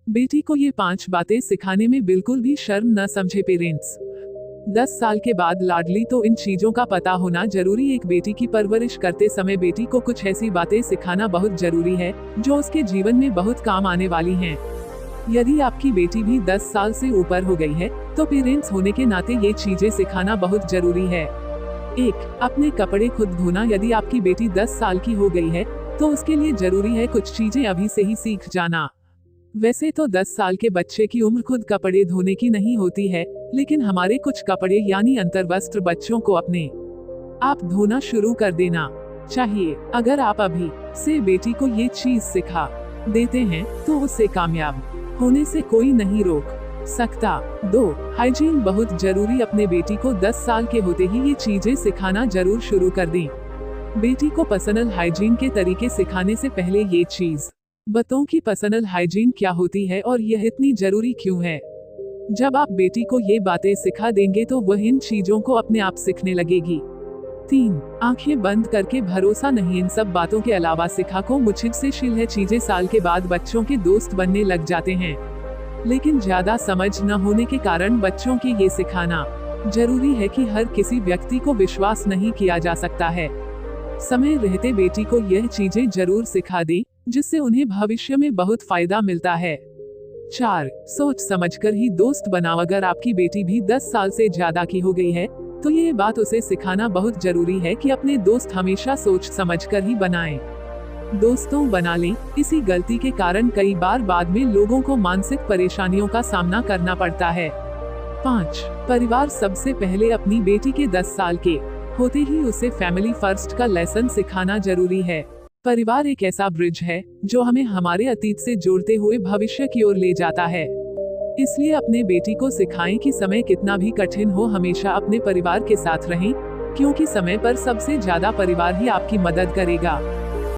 बेटी को ये 5 बातें सिखाने में बिल्कुल भी शर्म न समझे पेरेंट्स। 10 साल के बाद लाडली तो इन चीजों का पता होना जरूरी। एक बेटी की परवरिश करते समय बेटी को कुछ ऐसी बातें सिखाना बहुत जरूरी है जो उसके जीवन में बहुत काम आने वाली हैं। यदि आपकी बेटी भी 10 साल से ऊपर हो गई है तो पेरेंट्स होने के नाते ये चीजें सिखाना बहुत जरूरी है। 1. अपने कपड़े खुद धोना। यदि आपकी बेटी 10 साल की हो गई है तो उसके लिए जरूरी है कुछ चीजें अभी से ही सीख जाना। वैसे तो 10 साल के बच्चे की उम्र खुद कपड़े धोने की नहीं होती है, लेकिन हमारे कुछ कपड़े यानी अंतर्वस्त्र बच्चों को अपने आप धोना शुरू कर देना चाहिए। अगर आप अभी से बेटी को ये चीज सिखा देते हैं तो उसे कामयाब होने से कोई नहीं रोक सकता। 2. हाइजीन बहुत जरूरी। अपने बेटी को 10 साल के होते ही ये चीजें सिखाना जरूर शुरू कर दें। बेटी को पर्सनल हाइजीन के तरीके सिखाने से पहले ये चीज बताओ कि पर्सनल हाइजीन क्या होती है और यह इतनी जरूरी क्यों है। जब आप बेटी को ये बातें सिखा देंगे तो वह इन चीजों को अपने आप सीखने लगेगी। 3. आंखें बंद करके भरोसा नहीं। इन सब बातों के अलावा सिखा को मुझसे शील है चीजें साल के बाद बच्चों के दोस्त बनने लग जाते हैं, लेकिन ज्यादा समझ न होने के कारण बच्चों के ये सिखाना जरूरी है कि हर किसी व्यक्ति को विश्वास नहीं किया जा सकता है। समय रहते बेटी को यह चीजें जरूर सिखा दें जिससे उन्हें भविष्य में बहुत फायदा मिलता है। 4. सोच समझकर ही दोस्त बनाओ। अगर आपकी बेटी भी 10 साल से ज्यादा की हो गई है तो ये बात उसे सिखाना बहुत जरूरी है कि अपने दोस्त हमेशा सोच समझकर ही बनाएं। दोस्तों बना लें। इसी गलती के कारण कई बार बाद में लोगों को मानसिक परेशानियों का सामना करना पड़ता है। 5. परिवार सबसे पहले। अपनी बेटी के 10 साल के होते ही उसे फैमिली फर्स्ट का लेसन सिखाना जरूरी है। परिवार एक ऐसा ब्रिज है जो हमें हमारे अतीत से जोड़ते हुए भविष्य की ओर ले जाता है। इसलिए अपने बेटी को सिखाएं कि समय कितना भी कठिन हो हमेशा अपने परिवार के साथ रहें, क्योंकि समय पर सबसे ज्यादा परिवार ही आपकी मदद करेगा।